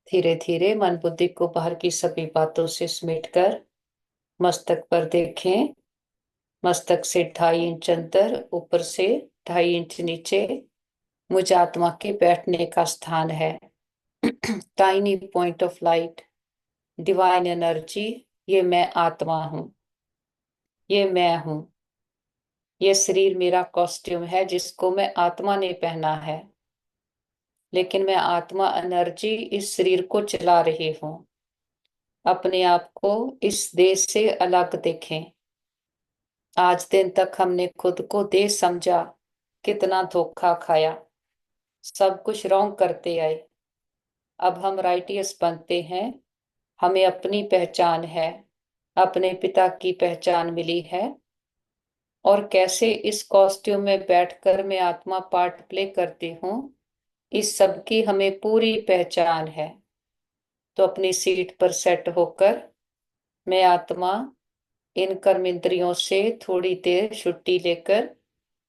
धीरे धीरे मन बुद्धि को बाहर की सभी बातों से समेटकर मस्तक पर देखें। मस्तक से 2.5 इंच अंतर, ऊपर से 2.5 इंच नीचे मुझ आत्मा के बैठने का स्थान है। Tiny point of light, divine energy. ये मैं आत्मा हूँ। ये मैं हूँ। ये शरीर मेरा कॉस्ट्यूम है जिसको मैं आत्मा ने पहना है, लेकिन मैं आत्मा एनर्जी इस शरीर को चला रही हूँ। अपने आप को इस देह से अलग देखें। आज दिन तक हमने खुद को देह समझा, कितना धोखा खाया, सब कुछ रॉन्ग करते आए। अब हम राइटियस बनते हैं। हमें अपनी पहचान है, अपने पिता की पहचान मिली है। और कैसे इस कॉस्ट्यूम में बैठकर मैं आत्मा पार्ट प्ले करती हूँ, इस सब की हमें पूरी पहचान है। तो अपनी सीट पर सेट होकर मैं आत्मा इन कर्म इंद्रियों से थोड़ी देर छुट्टी लेकर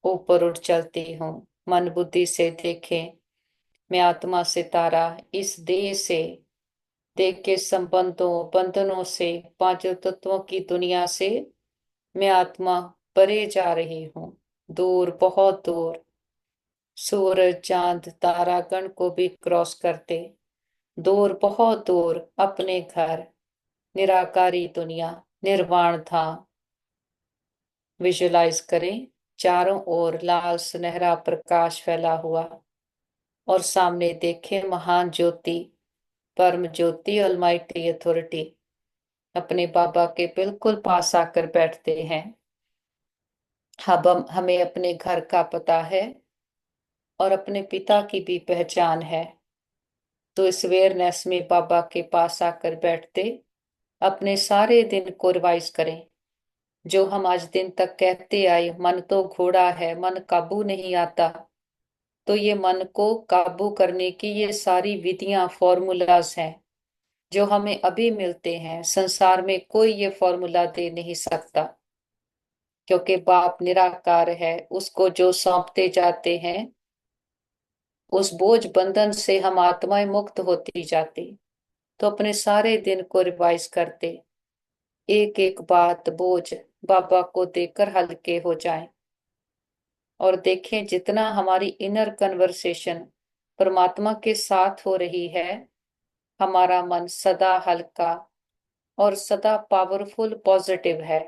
ऊपर उठ चलती हूँ। मन बुद्धि से देखें, मैं आत्मा सितारा इस देह से, देह के संबंधों बंधनों से, पांचों तत्वों की दुनिया से मैं आत्मा परे जा रही हूँ। दूर, बहुत दूर, सूरज चांद तारागण को भी क्रॉस करते, दूर, बहुत दूर, अपने घर, निराकारी दुनिया, निर्वाण धाम विजुलाइज करें। चारों ओर लाल सुनहरा प्रकाश फैला हुआ, और सामने देखें महान ज्योति, परम ज्योति, ऑलमाइटी अथॉरिटी अपने बाबा के बिल्कुल पास आकर बैठते हैं। अब हमें अपने घर का पता है और अपने पिता की भी पहचान है। तो इस अवेयरनेस में बाबा के पास आकर बैठते अपने सारे दिन को रिवाइज करें। जो हम आज दिन तक कहते आए, मन तो घोड़ा है, मन काबू नहीं आता। तो ये मन को काबू करने की ये सारी विधियां, फॉर्मूलाज हैं जो हमें अभी मिलते हैं। संसार में कोई ये फॉर्मूला दे नहीं सकता, क्योंकि बाप निराकार है। उसको जो सौंपते जाते हैं, उस बोझ बंधन से हम आत्माएं मुक्त होती जाती। तो अपने सारे दिन को रिवाइज करते, एक एक बात, बोझ बाबा को देकर हल्के हो जाएं। और देखें जितना हमारी इनर कन्वर्सेशन परमात्मा के साथ हो रही है, हमारा मन सदा हल्का और सदा पावरफुल पॉजिटिव है।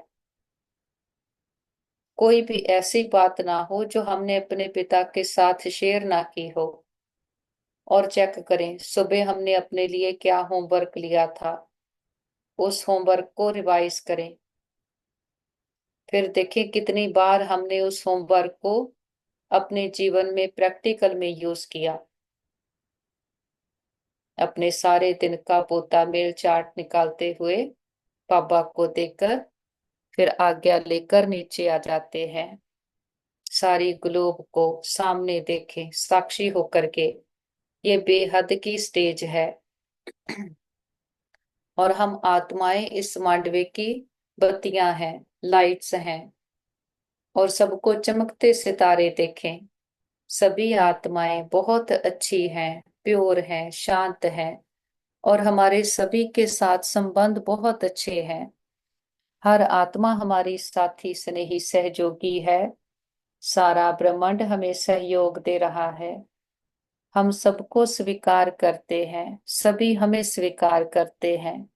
कोई भी ऐसी बात ना हो जो हमने अपने पिता के साथ शेयर ना की हो। और चेक करें सुबह हमने अपने लिए क्या होमवर्क लिया था, उस होमवर्क को रिवाइज करें। फिर देखें कितनी बार हमने उस होमवर्क को अपने जीवन में प्रैक्टिकल में यूज किया। अपने सारे दिन का पोता मेल चार्ट निकालते हुए बाबा को देकर फिर आज्ञा लेकर नीचे आ जाते हैं। सारी ग्लोब को सामने देखें साक्षी होकर के। ये बेहद की स्टेज है। और हम आत्माएं इस मांडवे की बत्तियां हैं, लाइट्स हैं। और सबको चमकते सितारे देखें। सभी आत्माएं बहुत अच्छी हैं, प्योर हैं, शांत हैं। और हमारे सभी के साथ संबंध बहुत अच्छे हैं। हर आत्मा हमारी साथी स्नेही सहयोगी है। सारा ब्रह्मांड हमें सहयोग दे रहा है। हम सबको स्वीकार करते हैं, सभी हमें स्वीकार करते हैं।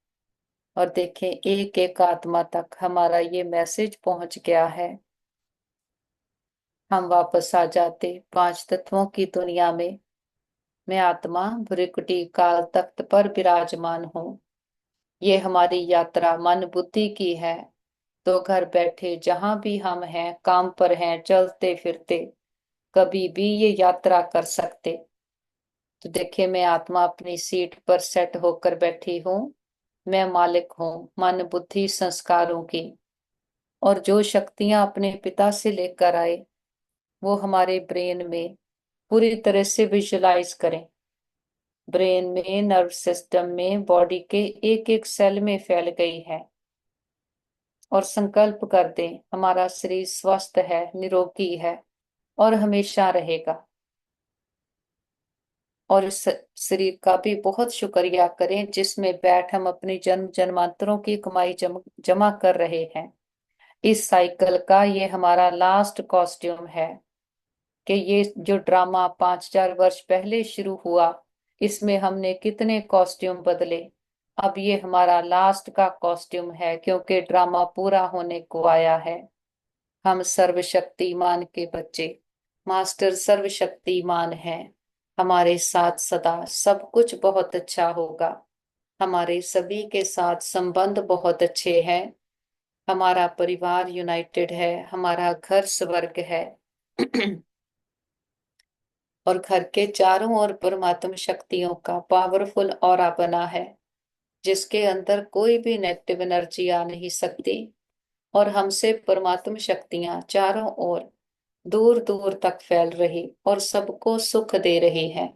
और देखें एक एक आत्मा तक हमारा ये मैसेज पहुंच गया है। हम वापस आ जाते पांच तत्वों की दुनिया में। मैं आत्मा भृकुटी काल तख्त पर विराजमान हूँ। ये हमारी यात्रा मन बुद्धि की है। तो घर बैठे जहां भी हम हैं, काम पर हैं, चलते फिरते, कभी भी ये यात्रा कर सकते। तो देखिए मैं आत्मा अपनी सीट पर सेट होकर बैठी हूँ। मैं मालिक हूँ मन बुद्धि संस्कारों की। और जो शक्तियां अपने पिता से लेकर आए, वो हमारे ब्रेन में पूरी तरह से विजुलाइज करें। ब्रेन में, नर्व सिस्टम में, बॉडी के एक एक सेल में फैल गई है। और संकल्प कर दें हमारा शरीर स्वस्थ है, निरोगी है और हमेशा रहेगा। और इस शरीर का भी बहुत शुक्रिया करें जिसमें बैठ हम अपनी जन्म जन्मांतरों की कमाई जमा कर रहे हैं। इस साइकिल का ये हमारा लास्ट कॉस्ट्यूम है कि ये जो ड्रामा 5,000 वर्ष पहले शुरू हुआ, इसमें हमने कितने कॉस्ट्यूम बदले। अब ये हमारा लास्ट का कॉस्ट्यूम है क्योंकि ड्रामा पूरा होने को आया है। हम सर्वशक्तिमान के बच्चे, मास्टर सर्वशक्तिमान हैं। हमारे साथ सदा सब कुछ बहुत अच्छा होगा। हमारे सभी के साथ संबंध बहुत अच्छे हैं। हमारा परिवार यूनाइटेड है, हमारा घर स्वर्ग है। और घर के चारों ओर परमात्म शक्तियों का पावरफुल ऑरा बना है, जिसके अंदर कोई भी नेगेटिव एनर्जी आ नहीं सकती। और हमसे परमात्म शक्तियां चारों ओर दूर दूर तक फैल रही और सबको सुख दे रही है।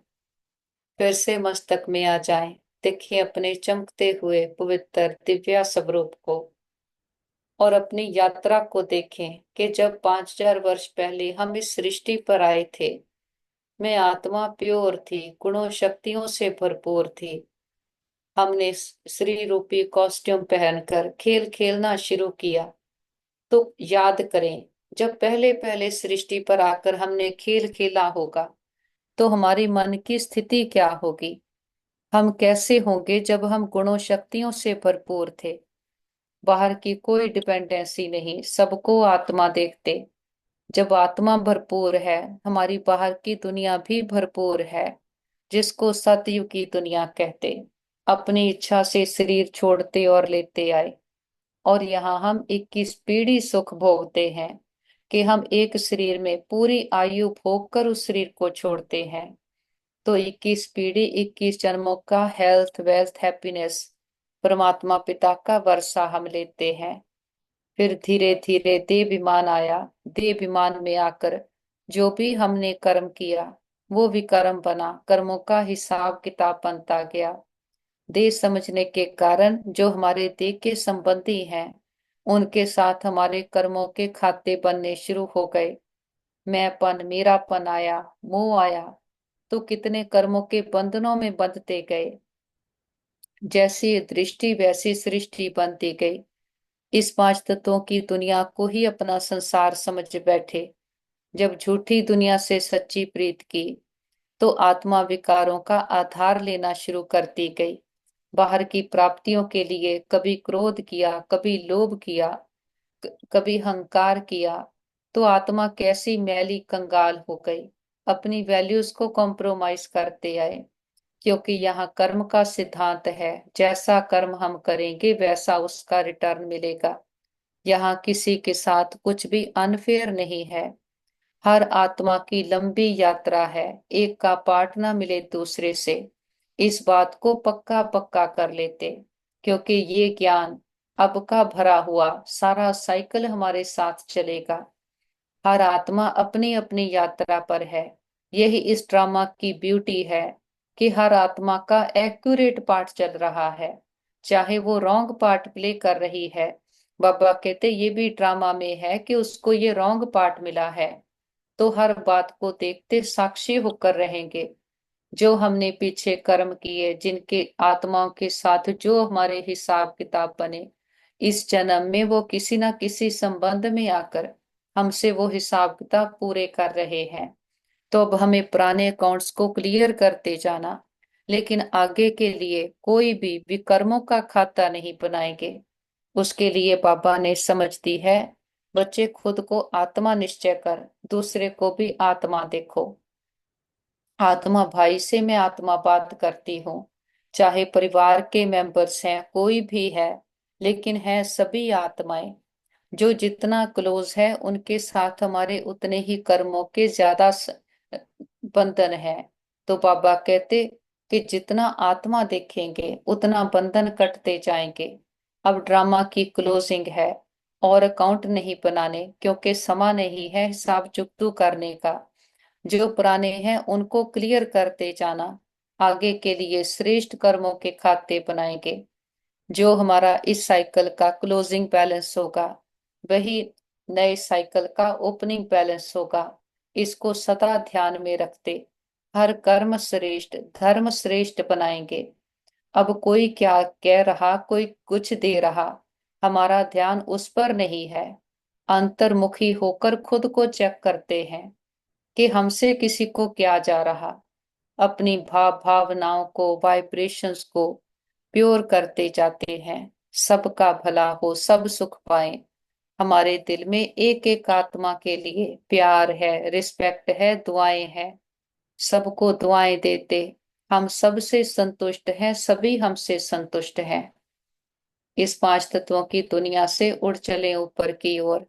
फिर से मस्तक में आ जाएं। देखिए अपने चमकते हुए पवित्र दिव्या स्वरूप को और अपनी यात्रा को देखें कि जब 5,000 वर्ष पहले हम इस सृष्टि पर आए थे, मैं आत्मा प्योर थी, गुणों शक्तियों से भरपूर थी। हमने श्री रूपी कॉस्ट्यूम पहनकर खेल खेलना शुरू किया। तो याद करें, जब पहले पहले सृष्टि पर आकर हमने खेल खेला होगा, तो हमारी मन की स्थिति क्या होगी। हम कैसे होंगे जब हम गुणों शक्तियों से भरपूर थे, बाहर की कोई डिपेंडेंसी नहीं, सबको आत्मा देखते। जब आत्मा भरपूर है, हमारी बाहर की दुनिया भी भरपूर है, जिसको सतयुग की दुनिया कहते। अपनी इच्छा से शरीर छोड़ते और लेते आए, और यहाँ हम 21 पीढ़ी सुख भोगते हैं कि हम एक शरीर में पूरी आयु भोग कर उस शरीर को छोड़ते हैं। तो 21 पीढ़ी, 21 जन्मों का हेल्थ वेल्थ हैप्पीनेस परमात्मा पिता का वर्षा हम लेते हैं। फिर धीरे धीरे देह विमान आया। देह विमान में आकर जो भी हमने कर्म किया, वो भी कर्म बना, कर्मों का हिसाब किताब बनता गया। देह समझने के कारण जो हमारे देह के संबंधी हैं, उनके साथ हमारे कर्मों के खाते बनने शुरू हो गए। मैंपन मेरापन आया, मोह आया, तो कितने कर्मों के बंधनों में बंधते गए। जैसी दृष्टि वैसी सृष्टि बनती गई। इस पांच तत्वों की दुनिया को ही अपना संसार समझ बैठे। जब झूठी दुनिया से सच्ची प्रीत की, तो आत्मा विकारों का आधार लेना शुरू करती गई। बाहर की प्राप्तियों के लिए कभी क्रोध किया, कभी लोभ किया, कभी हंकार किया, तो आत्मा कैसी मैली कंगाल हो गई। अपनी वैल्यूज को कॉम्प्रोमाइज करते आए, क्योंकि यहाँ कर्म का सिद्धांत है, जैसा कर्म हम करेंगे वैसा उसका रिटर्न मिलेगा। यहाँ किसी के साथ कुछ भी अनफेयर नहीं है। हर आत्मा की लंबी यात्रा है, एक का पार्ट ना मिले दूसरे से। इस बात को पक्का पक्का कर लेते, क्योंकि ये ज्ञान अब का भरा हुआ सारा साइकिल हमारे साथ चलेगा। हर आत्मा अपनी अपनी यात्रा पर है। यही इस ड्रामा की ब्यूटी है कि हर आत्मा का एक्यूरेट पार्ट चल रहा है, चाहे वो रॉन्ग पार्ट प्ले कर रही है। बाबा कहते ये भी ड्रामा में है कि उसको ये रॉन्ग पार्ट मिला है, तो हर बात को देखते साक्षी होकर रहेंगे। जो हमने पीछे कर्म किए, जिनके आत्माओं के साथ जो हमारे हिसाब किताब बने, इस जन्म में वो किसी ना किसी संबंध में आकर हमसे वो हिसाब किताब पूरे कर रहे हैं। तो अब हमें पुराने अकाउंट्स को क्लियर करते जाना, लेकिन आगे के लिए कोई भी विकर्मों का खाता नहीं बनाएंगे। उसके लिए बाबा ने समझ दी है, बच्चे खुद को आत्मा निश्चय कर दूसरे को भी आत्मा देखो। आत्मा भाई से मैं आत्मा बात करती हूँ, चाहे परिवार के मेंबर्स हैं कोई भी है, लेकिन है सभी आत्माएं। जो जितना क्लोज है उनके साथ हमारे उतने ही कर्मों के ज्यादा बंधन है। तो बाबा कहते कि जितना आत्मा देखेंगे उतना बंधन कटते जाएंगे। अब ड्रामा की क्लोजिंग है और अकाउंट नहीं बनाने, क्योंकि समा नहीं है हिसाब चुकतू करने का। जो पुराने हैं उनको क्लियर करते जाना, आगे के लिए श्रेष्ठ कर्मों के खाते बनाएंगे। जो हमारा इस साइकिल का क्लोजिंग बैलेंस होगा, वही नए साइकिल का ओपनिंग बैलेंस होगा। इसको सदा ध्यान में रखते हर कर्म श्रेष्ठ धर्म श्रेष्ठ बनाएंगे। अब कोई क्या कह रहा, कोई कुछ दे रहा, हमारा ध्यान उस पर नहीं है। अंतर्मुखी होकर खुद को चेक करते हैं कि हमसे किसी को क्या जा रहा। अपनी भावनाओं को, वाइब्रेशंस को प्योर करते जाते हैं। सबका भला हो, सब सुख पाए। हमारे दिल में एक एक आत्मा के लिए प्यार है, रिस्पेक्ट है, दुआएं हैं। सबको दुआएं देते, हम सबसे संतुष्ट हैं, सभी हमसे संतुष्ट हैं। इस पांच तत्वों की दुनिया से उड़ चले ऊपर की ओर।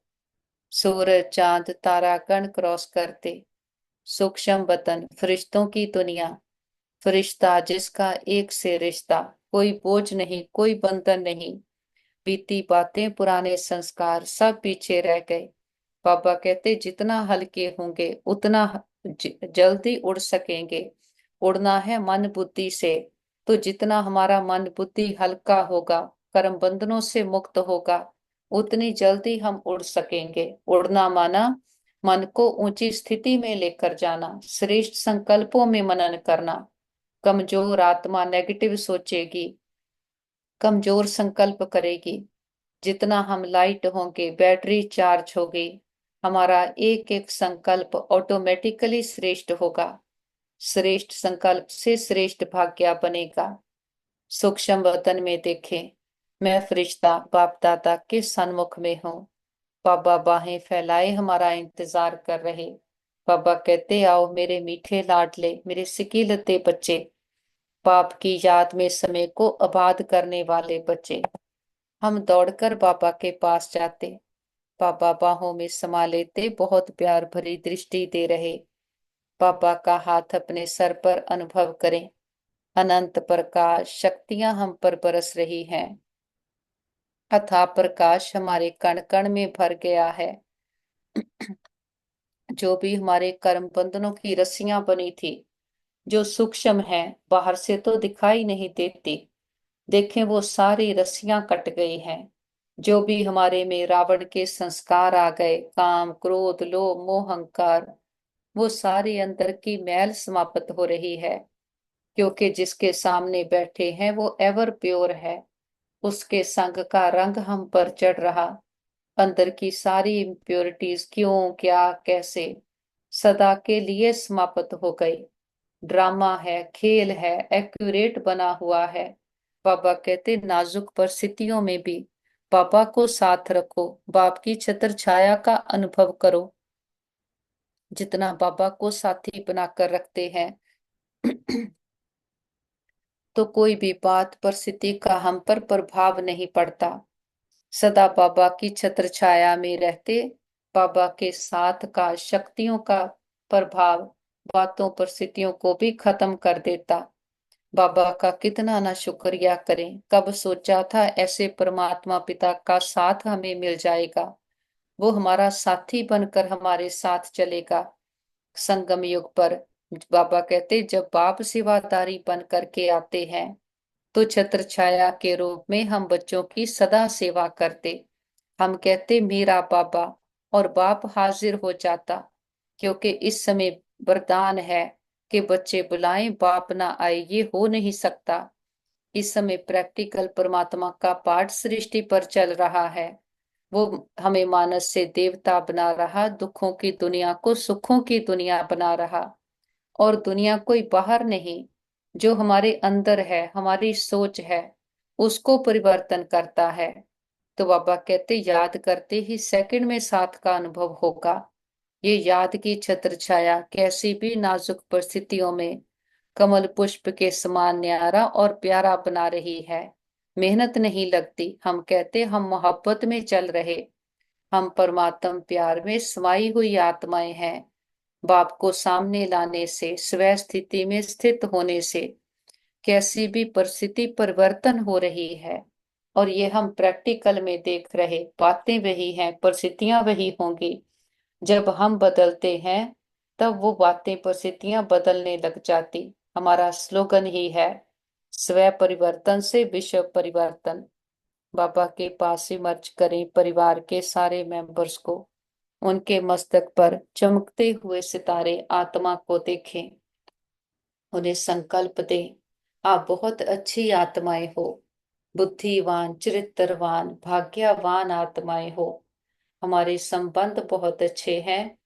सूरज, चांद, तारागण क्रॉस करते। सूक्ष्म वतन, फरिश्तों की दुनिया। फरिश्ता जिसका एक से रिश्ता, कोई बोझ नहीं, कोई बंधन नहीं। बीती बातें, पुराने संस्कार सब पीछे रह गए। पापा कहते जितना हल्के होंगे उतना जल्दी उड़ सकेंगे। उड़ना है मन बुद्धि से। तो जितना हमारा मन बुद्धि हल्का होगा, कर्म बंधनों से मुक्त होगा, उतनी जल्दी हम उड़ सकेंगे। उड़ना माना मन को ऊंची स्थिति में लेकर जाना, श्रेष्ठ संकल्पों में मनन करना। कमजोर आत्मा नेगेटिव सोचेगी, कमजोर संकल्प करेगी। जितना हम लाइट होंगे, बैटरी चार्ज होगी, हमारा एक एक संकल्प ऑटोमेटिकली श्रेष्ठ होगा। श्रेष्ठ संकल्प से श्रेष्ठ भाग्य बनेगा। सूक्ष्म वतन में देखें, मैं फरिश्ता बाप दादा के सन्मुख में हूँ। बाबा बाहें फैलाए हमारा इंतजार कर रहे। बाबा कहते आओ मेरे मीठे लाडले, मेरे सिकीलते बच्चे, बाप की याद में समय को आबाद करने वाले बच्चे। हम दौड़कर बाबा के पास जाते, पापा बाहों में समा लेते, बहुत प्यार भरी दृष्टि दे रहे। पापा का हाथ अपने सर पर अनुभव करें। अनंत प्रकाश शक्तियां हम पर बरस रही हैं। अथाह प्रकाश हमारे कण कण में भर गया है। जो भी हमारे कर्म बंधनों की रस्सियां बनी थी, जो सूक्ष्म है, बाहर से तो दिखाई नहीं देती, देखें वो सारी रस्सियां कट गई हैं। जो भी हमारे में रावण के संस्कार आ गए, काम, क्रोध, लोभ, मोह, अहंकार, वो सारी अंदर की मैल समाप्त हो रही है। क्योंकि जिसके सामने बैठे हैं वो एवर प्योर है। उसके संग का रंग हम पर चढ़ रहा। अंदर की सारी इम्प्योरिटीज क्यों, क्या, कैसे, सदा के लिए समाप्त हो गई। ड्रामा है, खेल है, एक्यूरेट बना हुआ है। बाबा कहते नाजुक परिस्थितियों में भी पापा को साथ रखो, बाप की छत्र छाया का अनुभव करो। जितना बाबा को साथी बनाकर रखते हैं तो कोई भी बात, परिस्थिति का हम पर प्रभाव नहीं पड़ता। सदा बाबा की छत्र छाया में रहते, बाबा के साथ का शक्तियों का प्रभाव बातों, परिस्थितियों को भी खत्म कर देता। बाबा का कितना ना शुक्रिया करें। कब सोचा था ऐसे परमात्मा पिता का साथ हमें मिल जाएगा। वो हमारा साथी बनकर हमारे साथ चलेगा। संगम युग पर बाबा कहते जब बाप सेवादारी बन करके आते हैं तो छत्र छाया के रूप में हम बच्चों की सदा सेवा करते। हम कहते मेरा बाबा, और बाप हाजिर हो जाता। क्योंकि इस समय वरदान है कि बच्चे बुलाएं, बाप ना आए, ये हो नहीं सकता। इस समय प्रैक्टिकल परमात्मा का पाठ सृष्टि पर चल रहा है। वो हमें मानस से देवता बना रहा, दुखों की दुनिया को सुखों की दुनिया बना रहा। और दुनिया कोई बाहर नहीं, जो हमारे अंदर है, हमारी सोच है, उसको परिवर्तन करता है। तो बाबा कहते याद करते ही सेकंड में साथ का अनुभव होगा। ये याद की छत्र छाया कैसी भी नाजुक परिस्थितियों में कमल पुष्प के समान न्यारा और प्यारा बना रही है। मेहनत नहीं लगती। हम कहते हम मोहब्बत में चल रहे। हम परमात्म प्यार में समाई हुई आत्माएं हैं। बाप को सामने लाने से, स्व स्थिति में स्थित होने से कैसी भी परिस्थिति परिवर्तन हो रही है। और ये हम प्रैक्टिकल में देख रहे। बातें वही हैं, परिस्थितियां वही होंगी। जब हम बदलते हैं तब वो बातें, परिस्थितियां बदलने लग जाती। हमारा स्लोगन ही है, स्व परिवर्तन से विश्व परिवर्तन। बाबा के पास इमर्ज करें परिवार के सारे मेंबर्स को। उनके मस्तक पर चमकते हुए सितारे आत्मा को देखें। उन्हें संकल्प दें, आप बहुत अच्छी आत्माएं हो, बुद्धिवान, चरित्रवान, भाग्यवान आत्माएं हो। हमारे संबंध बहुत अच्छे हैं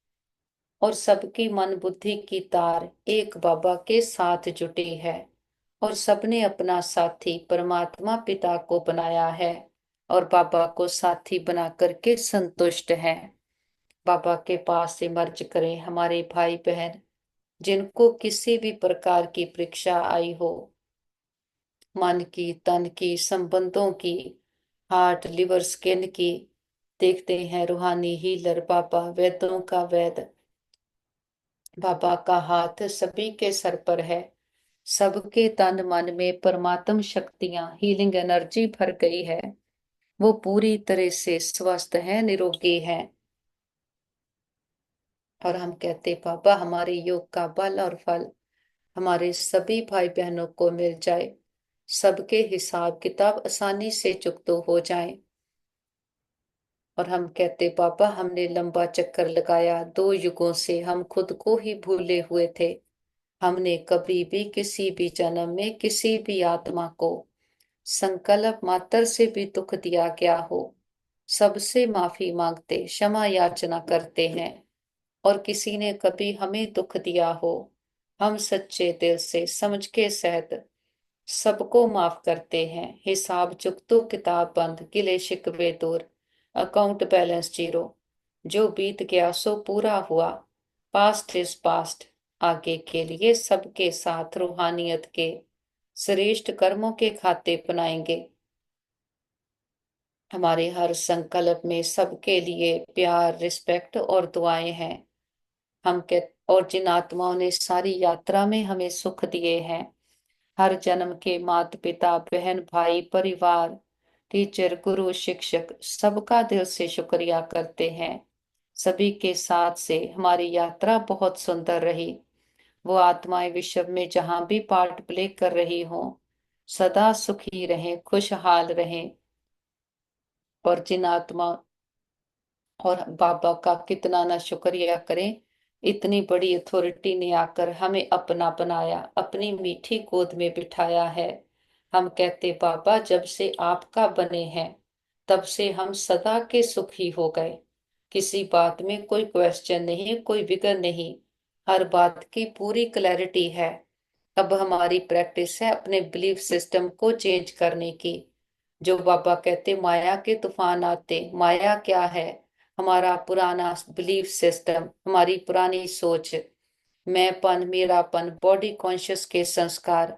और सबकी मन बुद्धि की तार एक बाबा के साथ जुटी है और सबने अपना साथी परमात्मा पिता को बनाया है और बाबा को साथी बना करके संतुष्ट है। बाबा के पास से मर्ज करें हमारे भाई बहन जिनको किसी भी प्रकार की परीक्षा आई हो, मन की, तन की, संबंधों की, हार्ट, लिवर, स्किन की। देखते हैं रूहानी हीलर बाबा, वेदों का वेद बाबा का हाथ सभी के सर पर है। सबके तन मन में परमात्म शक्तियां, हीलिंग एनर्जी भर गई है। वो पूरी तरह से स्वस्थ है, निरोगी है। और हम कहते बाबा हमारे योग का बल और फल हमारे सभी भाई बहनों को मिल जाए, सबके हिसाब किताब आसानी से चुकतो हो जाए। और हम कहते पापा हमने लंबा चक्कर लगाया, 2 युगों से हम खुद को ही भूले हुए थे। हमने कभी भी किसी भी जन्म में किसी भी आत्मा को संकल्प मात्र से भी दुख दिया गया हो, सबसे माफी मांगते क्षमा याचना करते हैं। और किसी ने कभी हमें दुख दिया हो, हम सच्चे दिल से समझ के सहित सबको माफ करते हैं। हिसाब चुकतो किताब बंद, गिले शिकवे दूर, अकाउंट बैलेंस जीरो। जो बीत गया सो पूरा हुआ, पास्ट इज पास्ट। आगे के लिए सबके साथ रूहानियत के श्रेष्ठ कर्मों के खाते बनाएंगे। हमारे हर संकल्प में सबके लिए प्यार, रिस्पेक्ट और दुआएं हैं। हम कह और जिन आत्माओं ने सारी यात्रा में हमें सुख दिए हैं, हर जन्म के माता पिता, बहन भाई, परिवार, टीचर, गुरु, शिक्षक, सबका दिल से शुक्रिया करते हैं। सभी के साथ से हमारी यात्रा बहुत सुंदर रही। वो आत्माएं विश्व में जहां भी पार्ट प्ले कर रही हों, सदा सुखी रहें, खुशहाल रहें। और जिन आत्मा और बाबा का कितना ना शुक्रिया करें, इतनी बड़ी अथॉरिटी ने आकर हमें अपना बनाया, अपनी मीठी गोद में बिठाया है। हम कहते बाबा जब से आपका बने हैं तब से हम सदा के सुखी हो गए। किसी बात में कोई क्वेश्चन नहीं, कोई विघ्न नहीं, हर बात की पूरी क्लैरिटी है। अब हमारी प्रैक्टिस है अपने बिलीफ सिस्टम को चेंज करने की। जो बाबा कहते माया के तूफान आते, माया क्या है? हमारा पुराना बिलीफ सिस्टम, हमारी पुरानी सोच, मैंपन, मेरापन, बॉडी कॉन्शियस के संस्कार।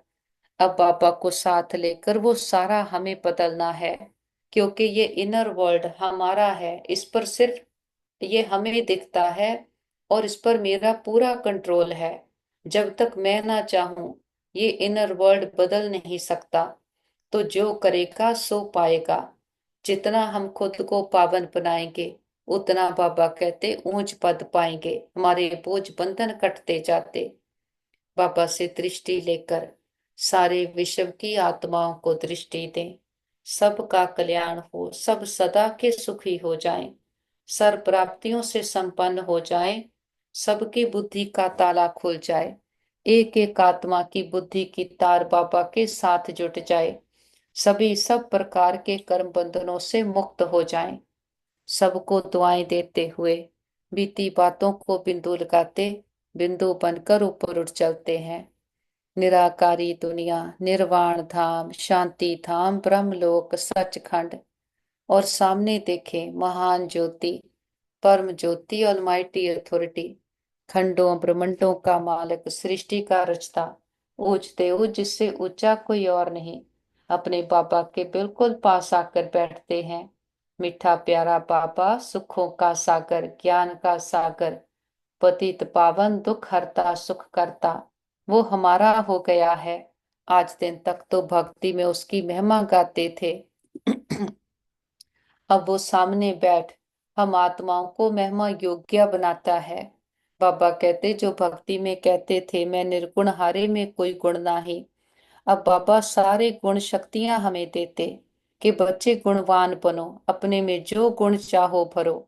अब बाबा को साथ लेकर वो सारा हमें बदलना है, क्योंकि ये इनर वर्ल्ड हमारा है, इस पर सिर्फ ये हमें दिखता है और इस पर मेरा पूरा कंट्रोल है। जब तक मैं ना चाहूं ये इनर वर्ल्ड बदल नहीं सकता। तो जो करेगा सो पाएगा। जितना हम खुद को पावन बनाएंगे उतना बाबा कहते ऊंच पद पाएंगे, हमारे बोझ बंधन कटते जाते। बाबा से दृष्टि लेकर सारे विश्व की आत्माओं को दृष्टि दें। सबका कल्याण हो, सब सदा के सुखी हो जाएं, सर्व प्राप्तियों से संपन्न हो जाएं, सबकी बुद्धि का ताला खुल जाए, एक एक आत्मा की बुद्धि की तार बाबा के साथ जुट जाए, सभी सब प्रकार के कर्म बंधनों से मुक्त हो जाएं। सबको दुआएं देते हुए बीती बातों को बिंदु लगाते बिंदु बनकर ऊपर उठ चलते हैं। निराकारी दुनिया, निर्वाण धाम, शांति धाम, ब्रह्मलोक, सचखंड। और सामने देखें महान ज्योति, परम ज्योति, ऑलमाइटी अथॉरिटी, खंडों ब्रह्मंडों का मालिक, सृष्टि का रचता, ऊंचते ऊंच जिससे ऊंचा कोई और नहीं, अपने बाबा के बिल्कुल पास आकर बैठते हैं। मीठा प्यारा बाबा, सुखों का सागर, ज्ञान का सागर, पतित पावन, दुख हरता, सुख करता, वो हमारा हो गया है। आज दिन तक तो भक्ति में उसकी महिमा गाते थे। अब वो सामने बैठ हम आत्माओं को महिमा योग्य बनाता है। बाबा कहते जो भक्ति में कहते थे मैं निर्गुण, हारे में कोई गुण नहीं, अब बाबा सारे गुण शक्तियां हमें देते कि बच्चे गुणवान बनो, अपने में जो गुण चाहो भरो।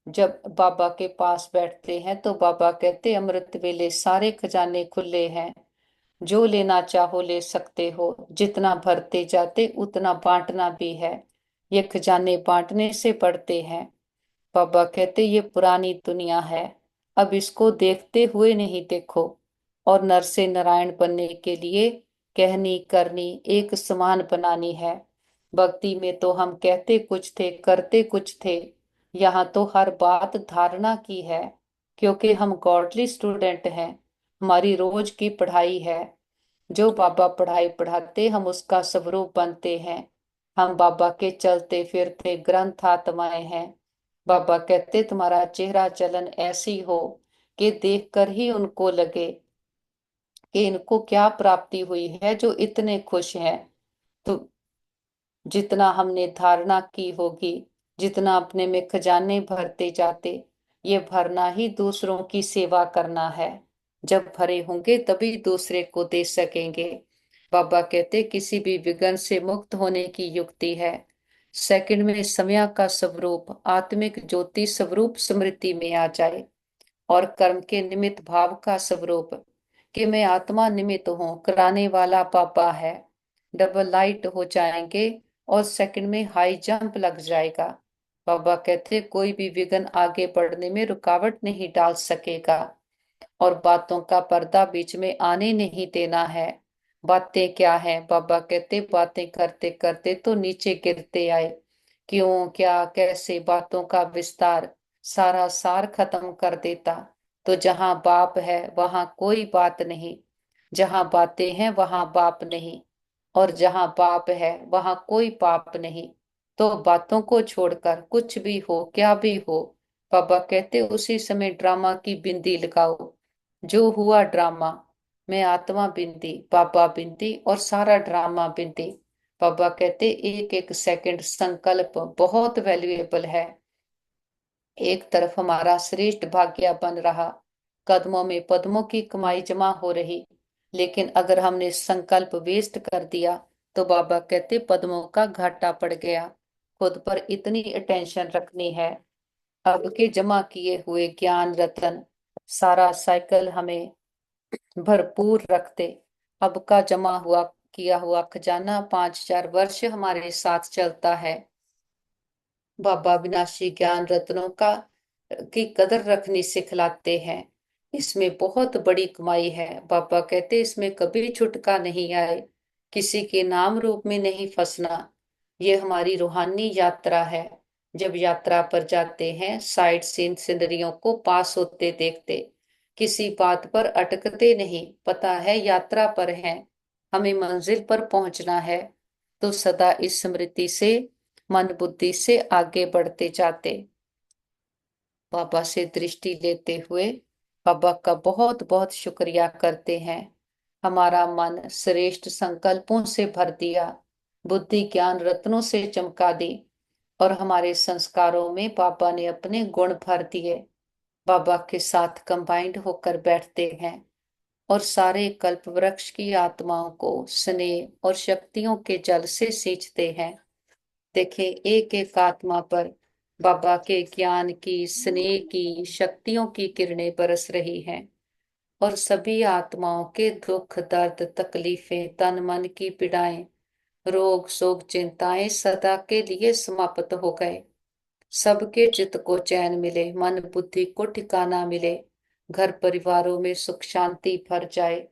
जब बाबा के पास बैठते हैं तो बाबा कहते अमृत वेले सारे खजाने खुले हैं, जो लेना चाहो ले सकते हो, जितना भरते जाते उतना बांटना भी है, ये खजाने बांटने से बढ़ते हैं। बाबा कहते ये पुरानी दुनिया है, अब इसको देखते हुए नहीं देखो। और नर से नारायण बनने के लिए कहनी करनी एक समान बनानी है। भक्ति में तो हम कहते कुछ थे करते कुछ थे, यहाँ तो हर बात धारणा की है। क्योंकि हम गॉडली स्टूडेंट हैं, हमारी रोज की पढ़ाई है। जो बाबा पढ़ाई पढ़ाते हम उसका स्वरूप बनते हैं। हम बाबा के चलते फिरते ग्रंथ आत्माएं हैं। बाबा कहते तुम्हारा चेहरा चलन ऐसी हो कि देखकर ही उनको लगे कि इनको क्या प्राप्ति हुई है जो इतने खुश हैं। तो जितना हमने धारणा की होगी, जितना अपने में खजाने भरते जाते, ये भरना ही दूसरों की सेवा करना है। जब भरे होंगे तभी दूसरे को दे सकेंगे। बाबा कहते किसी भी विघ्न से मुक्त होने की युक्ति है सेकंड में समय का स्वरूप आत्मिक ज्योति स्वरूप स्मृति में आ जाए, और कर्म के निमित्त भाव का स्वरूप कि मैं आत्मा निमित्त हूँ कराने वाला पापा है। डबल लाइट हो जाएंगे और सेकंड में हाई जंप लग जाएगा। बाबा कहते कोई भी विघ्न आगे बढ़ने में रुकावट नहीं डाल सकेगा, और बातों का पर्दा बीच में आने नहीं देना है। बातें क्या है, बाबा कहते बातें करते करते तो नीचे गिरते आए। क्यों क्या कैसे बातों का विस्तार सारा सार खत्म कर देता। तो जहां बाप है वहां कोई बात नहीं, जहां बातें हैं वहां बाप नहीं, और जहां बाप है वहां कोई पाप नहीं। तो बातों को छोड़कर कुछ भी हो क्या भी हो, बाबा कहते उसी समय ड्रामा की बिंदी लगाओ। जो हुआ ड्रामा, मैं आत्मा बिंदी बाबा बिंदी और सारा ड्रामा बिंदी। बाबा कहते एक एक सेकंड संकल्प बहुत वैल्यूएबल है। एक तरफ हमारा श्रेष्ठ भाग्य बन रहा, कदमों में पद्मों की कमाई जमा हो रही, लेकिन अगर हमने संकल्प वेस्ट कर दिया तो बाबा कहते पद्मों का घाटा पड़ गया। खुद पर इतनी अटेंशन रखनी है। अब के जमा किए हुए ज्ञान रतन सारा साइकिल हमें भरपूर रखते। अब का जमा हुआ किया हुआ खजाना 5,000 वर्ष हमारे साथ चलता है। बाबा विनाशी ज्ञान रत्नों का की कदर रखनी सिखलाते हैं। इसमें बहुत बड़ी कमाई है। बाबा कहते इसमें कभी छुटका नहीं आए, किसी के नाम रूप में नहीं फंसना। ये हमारी रूहानी यात्रा है। जब यात्रा पर जाते हैं साइड सीन सिनरियों को पास होते देखते, किसी बात पर अटकते नहीं, पता है यात्रा पर हैं, हमें मंजिल पर पहुंचना है। तो सदा इस स्मृति से मन बुद्धि से आगे बढ़ते जाते। बाबा से दृष्टि लेते हुए बाबा का बहुत बहुत शुक्रिया करते हैं। हमारा मन श्रेष्ठ संकल्पों से भर दिया, बुद्धि ज्ञान रत्नों से चमका दी, और हमारे संस्कारों में बाबा ने अपने गुण भर दिए। बाबा के साथ कंबाइंड होकर बैठते हैं और सारे कल्प वृक्ष की आत्माओं को स्नेह और शक्तियों के जल से सींचते हैं। देखे एक एक आत्मा पर बाबा के ज्ञान की स्नेह की शक्तियों की किरणें बरस रही हैं, और सभी आत्माओं के दुख दर्द तकलीफें तन मन की पीड़ाएं रोग शोक चिंताएं सदा के लिए समाप्त हो गए। सबके चित्त को चैन मिले, मन बुद्धि को ठिकाना मिले, घर परिवारों में सुख शांति भर जाए।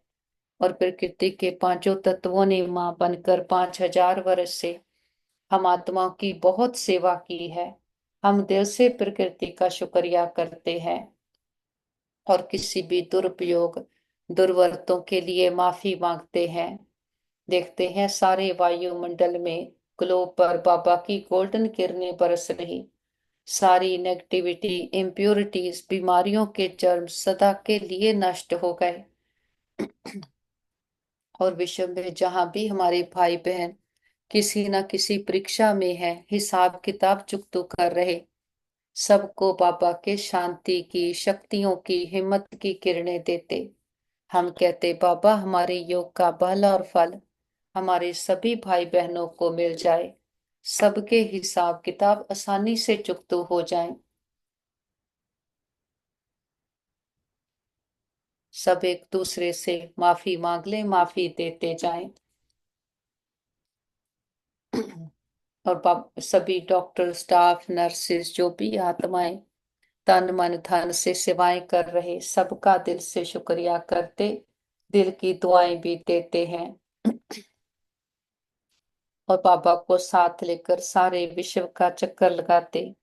और प्रकृति के पांचों तत्वों ने मां बनकर 5,000 वर्ष से हम आत्माओं की बहुत सेवा की है। हम दिल से प्रकृति का शुक्रिया करते हैं और किसी भी दुरुपयोग दुर्वर्तों के लिए माफी मांगते हैं। देखते हैं सारे वायुमंडल में ग्लोब पर बाबा की गोल्डन किरणें बरस रही। सारी नेगेटिविटी इम्प्योरिटीज बीमारियों के जर्म सदा के लिए नष्ट हो गए। और विश्व में जहां भी हमारे भाई बहन किसी न किसी परीक्षा में है, हिसाब किताब चुकतो कर रहे, सबको बाबा के शांति की शक्तियों की हिम्मत की किरणें देते। हम कहते बाबा हमारे योग का बल और फल हमारे सभी भाई बहनों को मिल जाए, सबके हिसाब किताब आसानी से चुकतो हो जाएं। सब एक दूसरे से माफी मांग ले, माफी देते जाएं। और सभी डॉक्टर, स्टाफ, नर्सेस, जो भी आत्माएं तन मन धन से सेवाएं कर रहे, सबका दिल से शुक्रिया करते, दिल की दुआएं भी देते हैं। और बाबा को साथ लेकर सारे विश्व का चक्कर लगाते,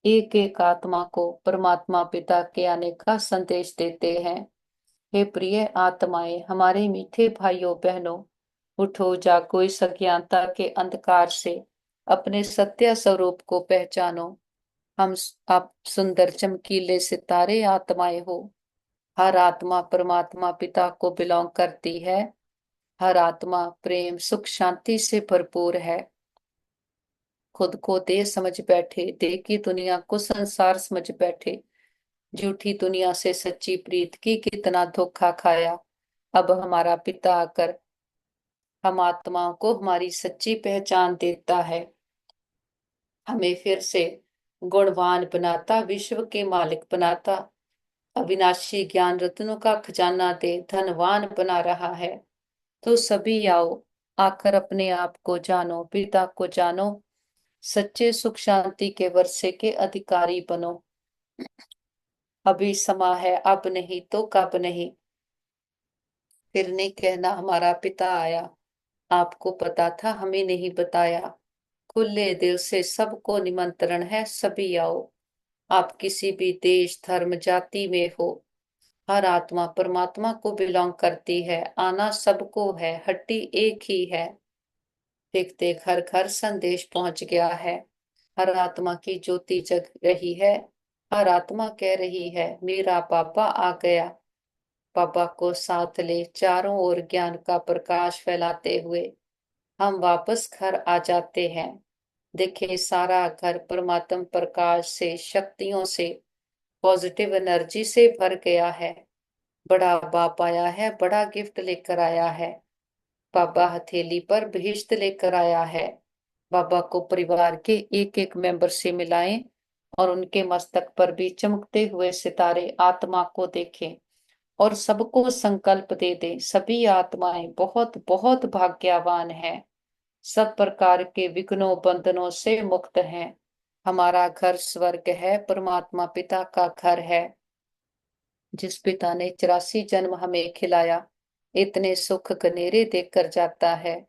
एक एक आत्मा को परमात्मा पिता के आने का संदेश देते हैं। हे प्रिय आत्माएं, हमारे मीठे भाइयों बहनों, उठो, जागो, इस अज्ञानता के अंधकार से अपने सत्य स्वरूप को पहचानो। आप सुंदर चमकीले सितारे आत्माएं हो। हर आत्मा परमात्मा पिता को बिलोंग करती है। हर आत्मा प्रेम, सुख, शांति से भरपूर है। खुद को दे समझ बैठे, दे की दुनिया को संसार समझ बैठे। झूठी दुनिया से सच्ची प्रीत की कितना धोखा खाया। अब हमारा पिता आकर हम आत्माओं को हमारी सच्ची पहचान देता है, हमें फिर से गुणवान बनाता, विश्व के मालिक बनाता, अविनाशी ज्ञान रत्नों का खजाना दे धनवान बना रहा है। तो सभी आओ, आकर अपने आप को जानो, पिता को जानो, सच्चे सुख शांति के वर्षे के अधिकारी बनो। अभी समा है, अब नहीं तो कब नहीं। फिर नहीं कहना हमारा पिता आया, आपको पता था हमें नहीं बताया। खुले दिल से सबको निमंत्रण है, सभी आओ। आप किसी भी देश, धर्म, जाति में हो, हर आत्मा परमात्मा को बिलोंग करती है। आना सबको है, हड्डी एक ही है। देखते घर घर संदेश पहुंच गया है। हर आत्मा की ज्योति जग रही है। हर आत्मा कह रही है, मेरा पापा आ गया। पापा को साथ ले चारों ओर ज्ञान का प्रकाश फैलाते हुए हम वापस घर आ जाते हैं। देखें, सारा घर परमात्म प्रकाश से, शक्तियों से, पॉजिटिव एनर्जी से भर गया है। बड़ा बाप आया है, बड़ा गिफ्ट लेकर आया है। बाबा हथेली पर बहिश्त लेकर आया है। बाबा को परिवार के एक एक मेंबर से मिलाएं और उनके मस्तक पर भी चमकते हुए सितारे आत्मा को देखें और सबको संकल्प दे दें, सभी आत्माएं बहुत बहुत भाग्यवान हैं, सब प्रकार के विघ्नों बंधनों से मुक्त हैं। हमारा घर स्वर्ग है, परमात्मा पिता का घर है। जिस पिता ने 84 जन्म हमें खिलाया, इतने सुख गनेरे देकर जाता है,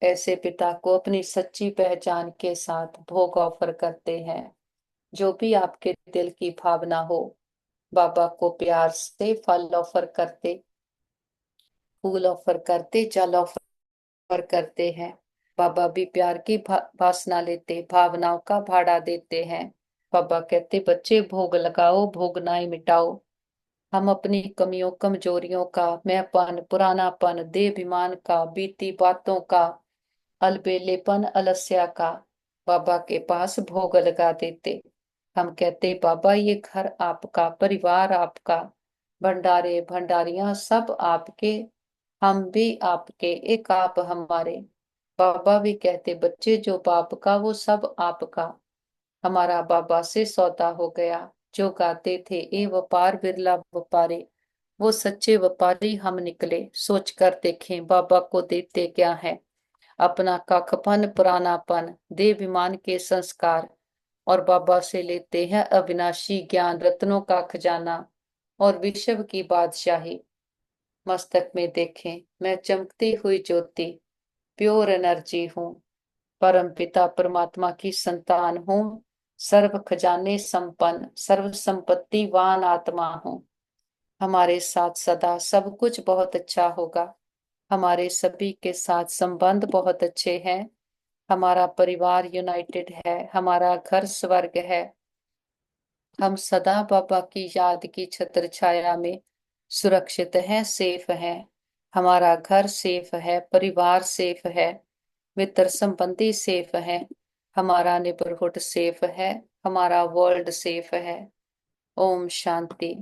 ऐसे पिता को अपनी सच्ची पहचान के साथ भोग ऑफर करते हैं। जो भी आपके दिल की भावना हो, बाबा को प्यार से फल ऑफर करते, फूल ऑफर करते, जल ऑफर करते हैं। बाबा भी प्यार की वासना लेते, भावनाओं का भाड़ा देते हैं। बाबा कहते, बच्चे भोग लगाओ, भोगनाएं मिटाओ। हम अपनी कमियों, कमजोरियों का, मैंपन, पुरानापन, देहाभिमान का, बीती बातों का, अलबेलेपन, अलस्या का बाबा के पास भोग लगा देते। हम कहते, बाबा ये घर आपका, परिवार आपका, भंडारे भंडारियां सब आपके, हम भी आपके, एक आप हमारे। बाबा भी कहते, बच्चे जो बाप का वो सब आपका। हमारा बाबा से सौदा हो गया। जो गाते थे, ए व्यापार बिरला व्यापारी, वो सच्चे व्यापारी हम निकले। सोच कर देखें, बाबा को देते क्या है? अपना कखपन, पुरानापन, देहाभिमान के संस्कार, और बाबा से लेते हैं अविनाशी ज्ञान रत्नों का खजाना और विश्व की बादशाही। मस्तक में देखें, मैं चमकती हुई ज्योति, प्योर एनर्जी हूँ, परम पिता परमात्मा की संतान हूँ, सर्व खजाने संपन्न, सर्व संपत्तिवान आत्मा हूँ। हमारे साथ सदा सब कुछ बहुत अच्छा होगा। हमारे सभी के साथ संबंध बहुत अच्छे हैं। हमारा परिवार यूनाइटेड है, हमारा घर स्वर्ग है। हम सदा बाबा की याद की छत्र छाया में सुरक्षित हैं, सेफ हैं। हमारा घर सेफ है, परिवार सेफ है, मित्र संबंधी सेफ है, हमारा नेबरहुड सेफ है, हमारा वर्ल्ड सेफ है। ओम शांति।